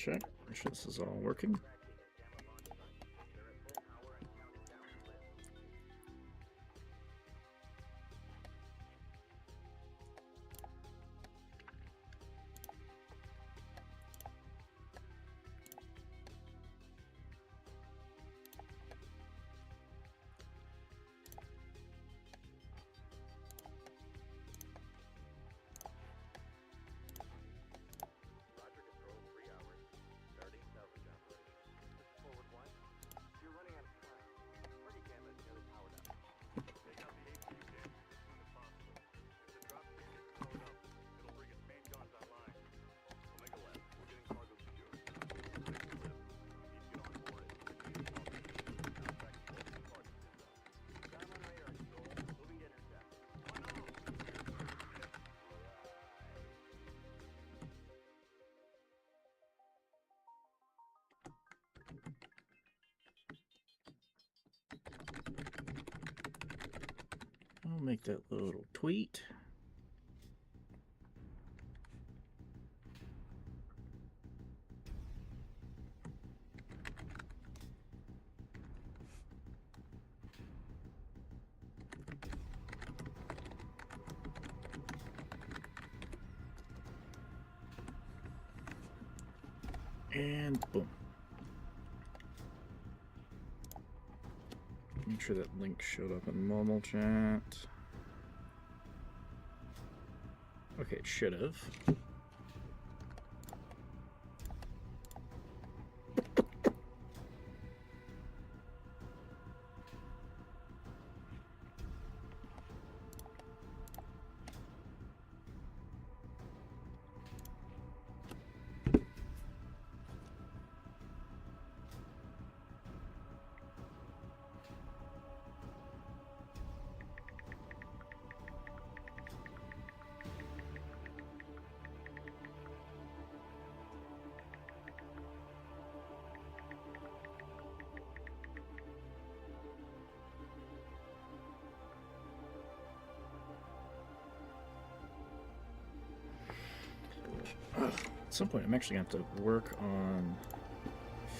check. Make sure this is all working. I'll make that little tweet. And boom. Make sure that link showed up in normal chat. Okay, it should have. At some point, I'm actually going to have to work on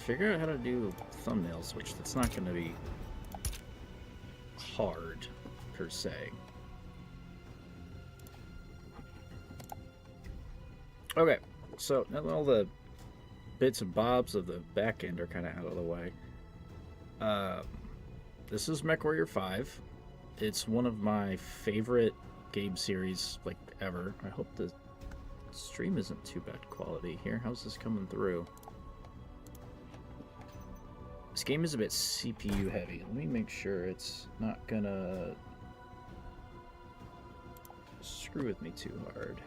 figure out how to do thumbnails, which that's not going to be hard per se. Okay, so now that all the bits and bobs of the back end are kind of out of the way, this is Mechwarrior 5. It's one of my favorite game series like ever. I hope the stream isn't too bad quality here. How's this coming through? This game is a bit CPU heavy. Let me make sure it's not gonna screw with me too hard.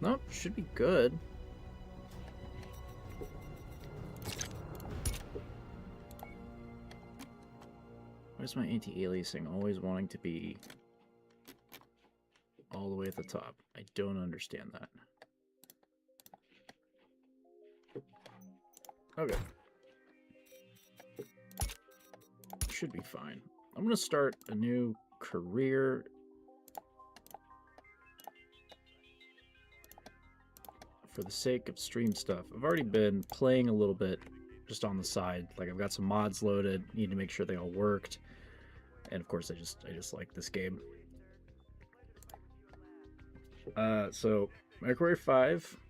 Nope, should be good. Why is my anti-aliasing always wanting to be all the way at the top? I don't understand that. Okay. Should be fine. I'm going to start a new career. For the sake of stream stuff. I've already been playing a little bit just on the side. Like, I've got some mods loaded, need to make sure they all worked. And of course I just like this game. So Mechwarrior 5,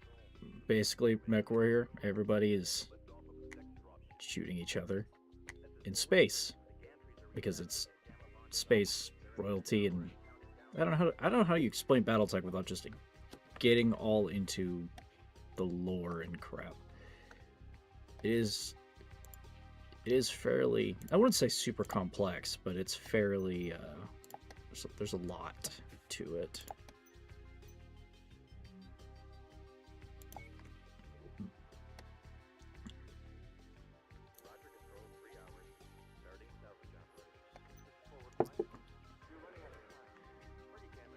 basically Mechwarrior, everybody is shooting each other in space because it's space royalty, and I don't know how you explain BattleTech without just getting all into the lore and crap. It is fairly, I wouldn't say super complex, but it's fairly there's a lot to it.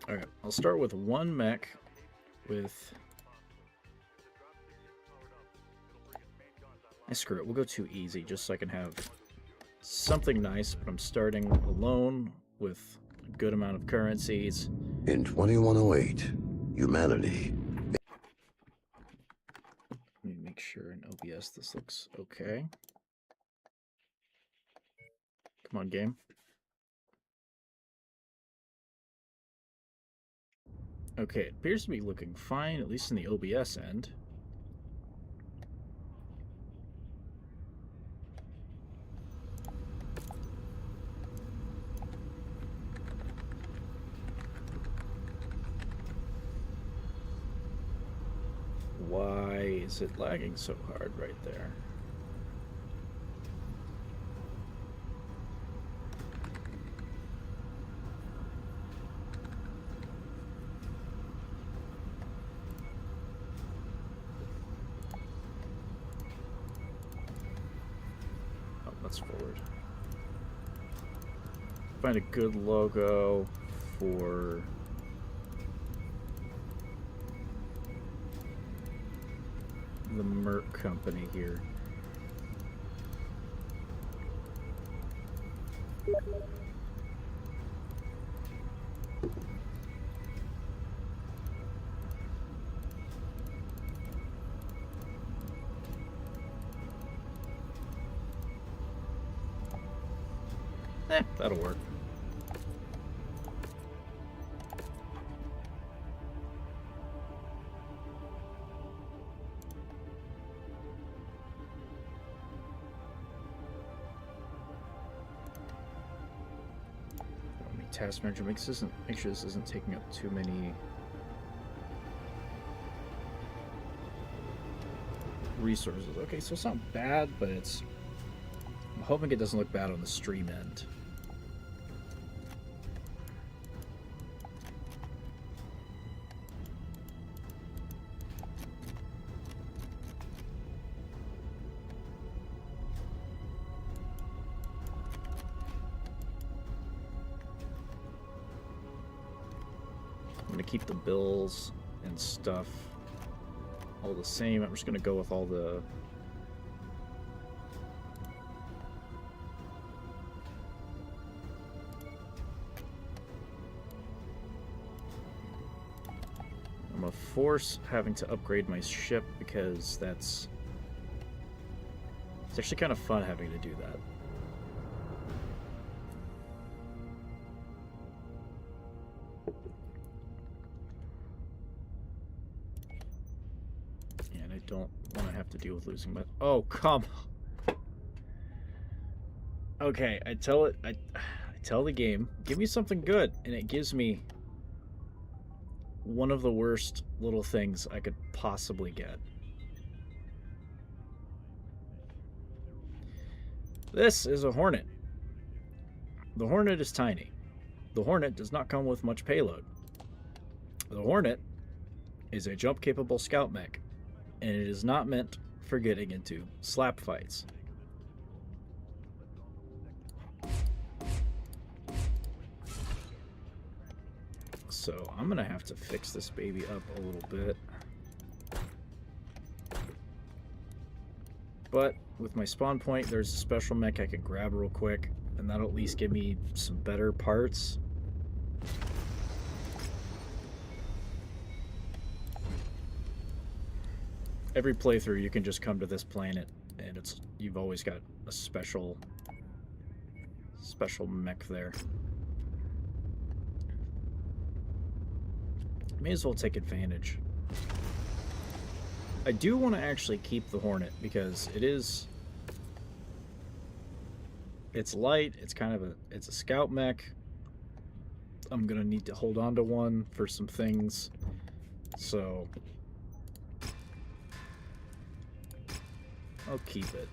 Alright, I'll start with one mech with... screw it, we'll go too easy just so I can have something nice, but I'm starting alone with good amount of currencies. In 2108, humanity... Let me make sure in OBS this looks okay. Come on, game. Okay, it appears to be looking fine, at least in the OBS end. Why is it lagging so hard right there? Oh, that's forward. Find a good logo for the Merc company here. That'll work. Task manager make sure this isn't taking up too many resources. Okay, so it's not bad, but I'm hoping it doesn't look bad on the stream end. I'm gonna keep the bills and stuff all the same. I'm just gonna go with all the I'm gonna force having to upgrade my ship because it's actually kind of fun having to do that. Don't want to have to deal with losing my... Oh, come on. Okay, I tell the game, give me something good, and it gives me one of the worst little things I could possibly get. This is a Hornet. The Hornet is tiny. The Hornet does not come with much payload. The Hornet is a jump-capable scout mech, and it is not meant for getting into slap fights. So I'm gonna have to fix this baby up a little bit. But with my spawn point, there's a special mech I can grab real quick, and that'll at least give me some better parts. Every playthrough you can just come to this planet and you've always got a special mech there. May as well take advantage. I do want to actually keep the Hornet because it's light, it's a scout mech. I'm gonna need to hold on to one for some things, so I'll keep it.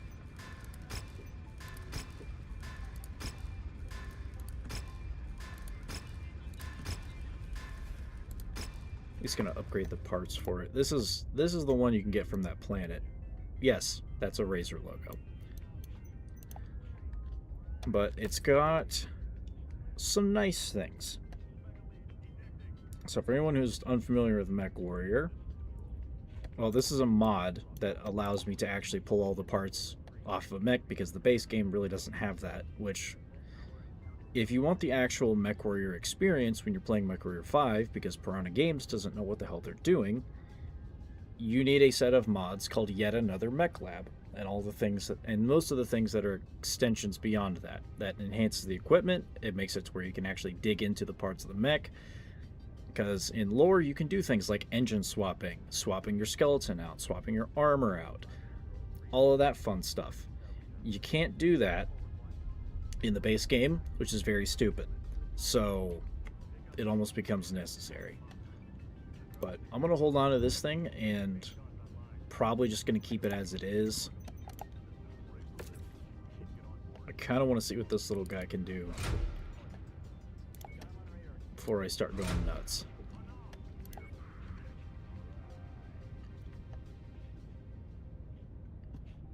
He's gonna upgrade the parts for it. This is the one you can get from that planet. Yes, that's a Razer logo. But it's got some nice things. So for anyone who's unfamiliar with Mechwarrior, well, this is a mod that allows me to actually pull all the parts off of a mech because the base game really doesn't have that, which if you want the actual Mechwarrior experience when you're playing Mechwarrior 5, because Piranha Games doesn't know what the hell they're doing, you need a set of mods called Yet Another Mech Lab, and all the things that, and most of the things that are extensions beyond that. That enhances the equipment. It makes it to where you can actually dig into the parts of the mech. Because in lore, you can do things like engine swapping, swapping your skeleton out, swapping your armor out, all of that fun stuff. You can't do that in the base game, which is very stupid. So it almost becomes necessary. But I'm going to hold on to this thing and probably just going to keep it as it is. I kind of want to see what this little guy can do before I start going nuts.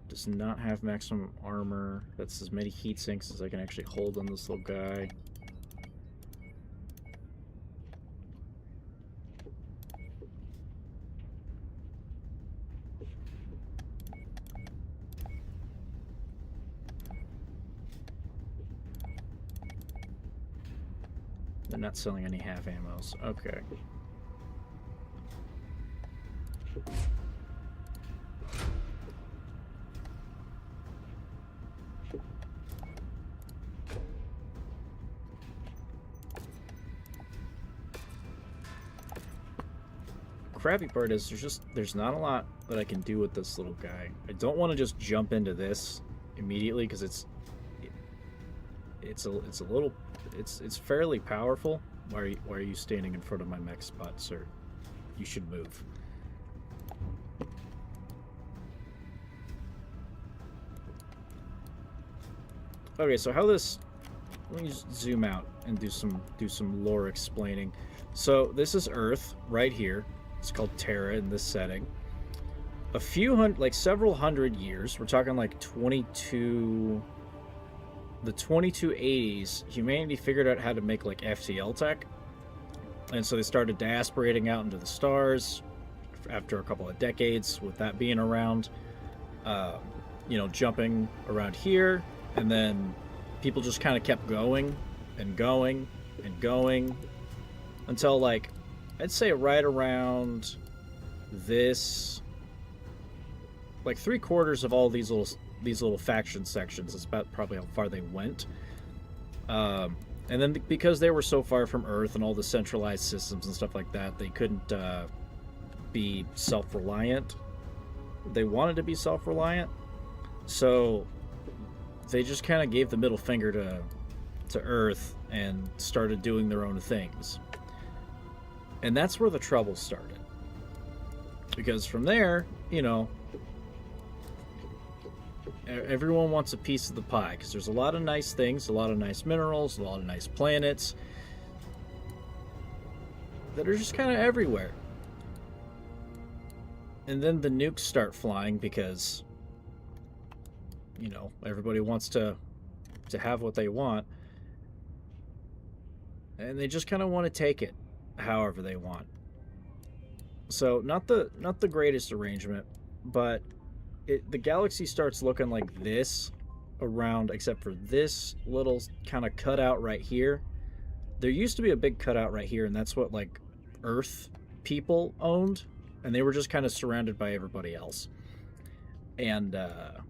Does not have maximum armor. That's as many heat sinks as I can actually hold on this little guy. They're not selling any half ammos. Okay. Crappy part is there's not a lot that I can do with this little guy. I don't want to just jump into this immediately because it's fairly powerful. Why are you standing in front of my mech spot, sir? You should move. Okay, so how this, let me just zoom out and do some lore explaining. So this is Earth right here. It's called Terra in this setting. A few hundred, like several hundred years, we're talking like the 2280s, humanity figured out how to make like FTL tech. And so they started diasporating out into the stars after a couple of decades with that being around. You know, jumping around here, and then people just kind of kept going and going and going until like, I'd say right around this, like 3/4 of all these little faction sections is about probably how far they went. And then because they were so far from Earth and all the centralized systems and stuff like that, they couldn't be self-reliant. They wanted to be self-reliant, so they just kind of gave the middle finger to Earth and started doing their own things. And that's where the trouble started. Because from there, you know, everyone wants a piece of the pie. Because there's a lot of nice things, a lot of nice minerals, a lot of nice planets that are just kind of everywhere. And then the nukes start flying because, you know, everybody wants to have what they want. And they just kind of want to take it however they want. So not the greatest arrangement, but the galaxy starts looking like this around, except for this little kind of cutout right here. There used to be a big cutout right here, and that's what like Earth people owned, and they were just kind of surrounded by everybody else. And that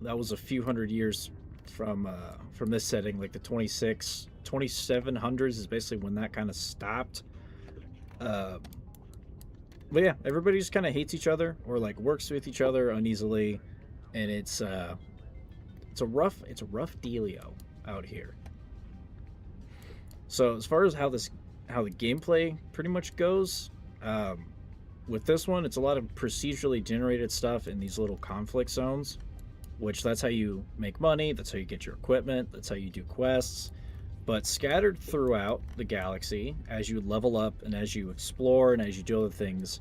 was a few hundred years from this setting, like the 2700s is basically when that kind of stopped. But yeah, everybody just kind of hates each other or like works with each other uneasily, and it's a rough dealio out here. So as far as how the gameplay pretty much goes, with this one, it's a lot of procedurally generated stuff in these little conflict zones, which that's how you make money, that's how you get your equipment, that's how you do quests. But scattered throughout the galaxy, as you level up and as you explore and as you do other things,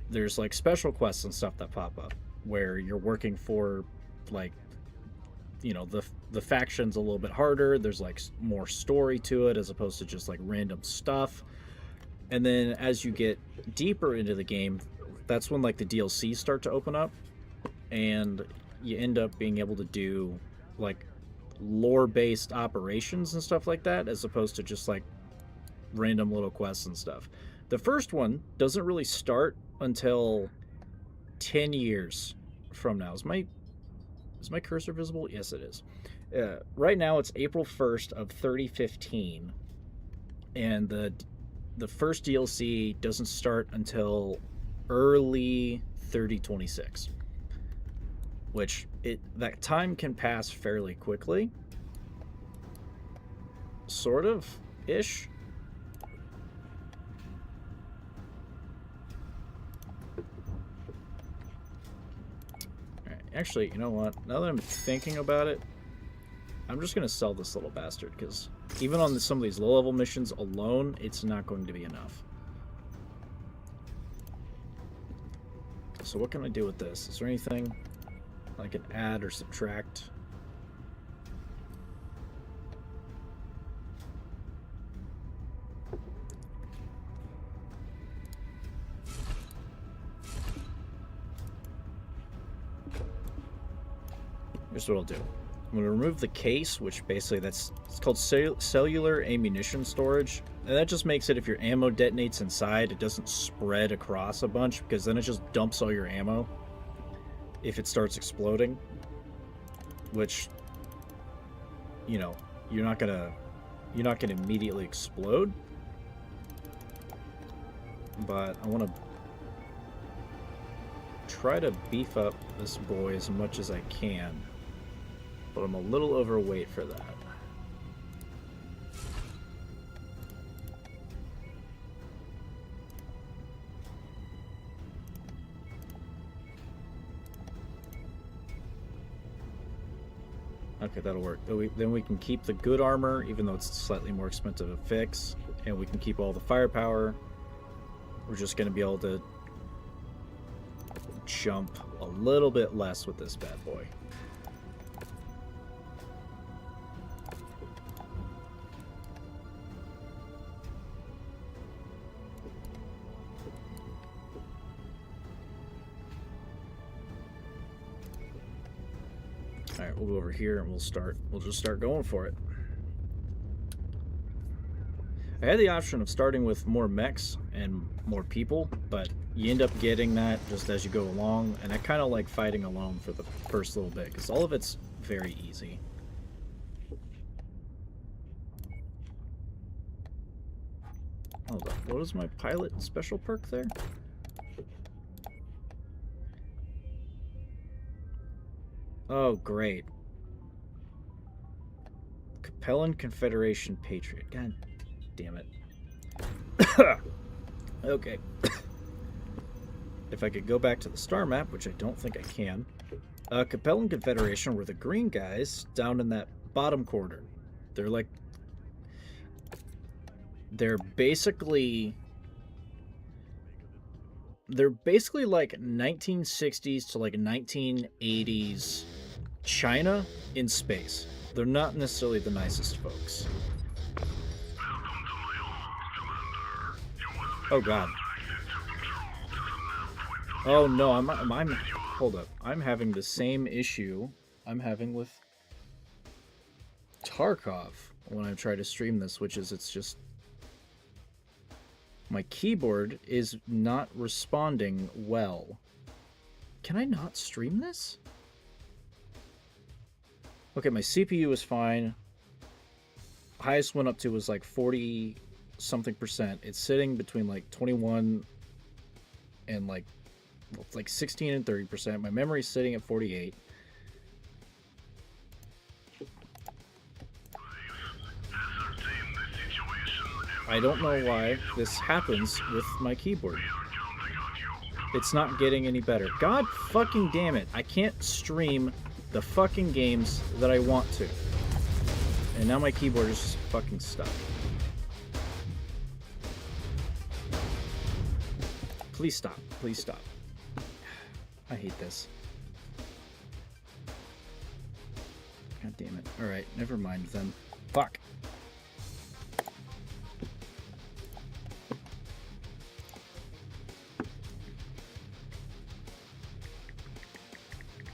there's like special quests and stuff that pop up where you're working for, like, you know, the faction's a little bit harder. There's like more story to it as opposed to just like random stuff. And then as you get deeper into the game, that's when like the DLCs start to open up, and you end up being able to do like lore-based operations and stuff like that, as opposed to just like random little quests and stuff. The first one doesn't really start until 10 years from now. Is my cursor visible? Yes, it is. Right now it's April 1st of 3015, and the first DLC doesn't start until early 3026, which that time can pass fairly quickly, sort of ish. Actually, you know what? Now that I'm thinking about it, I'm just going to sell this little bastard, because even on some of these low-level missions alone, it's not going to be enough. So what can I do with this? Is there anything I can add or subtract? Here's what I'll do. I'm going to remove the case, which basically it's called cellular ammunition storage. And that just makes it, if your ammo detonates inside, it doesn't spread across a bunch, because then it just dumps all your ammo if it starts exploding. Which, you know, you're not gonna immediately explode. But I want to try to beef up this boy as much as I can. But I'm a little overweight for that. Okay, that'll work. Then we can keep the good armor, even though it's slightly more expensive to fix. And we can keep all the firepower. We're just going to be able to jump a little bit less with this bad boy. Alright, we'll go over here and we'll just start going for it. I had the option of starting with more mechs and more people, but you end up getting that just as you go along, and I kind of like fighting alone for the first little bit, because all of it's very easy. Hold up, what was my pilot special perk there? Oh, great. Capellan Confederation Patriot. God damn it. Okay. If I could go back to the star map, which I don't think I can. Capellan Confederation were the green guys down in that bottom corner. They're like... They're basically like 1960s to like 1980s China in space. They're not necessarily the nicest folks. Oh god. Oh no, I'm hold up. I'm having the same issue I'm having with Tarkov when I try to stream this, which is it's just my keyboard is not responding well. Can I not stream this? Okay, my CPU is fine. Highest went up to was like 40 something percent. It's sitting between like 21 and like 16 and 30%. My memory's sitting at 48. I don't know why this happens with my keyboard. It's not getting any better. God fucking damn it. I can't stream the fucking games that I want to. And now my keyboard is just fucking stuck. Please stop. Please stop. I hate this. God damn it. Alright, never mind then. Fuck.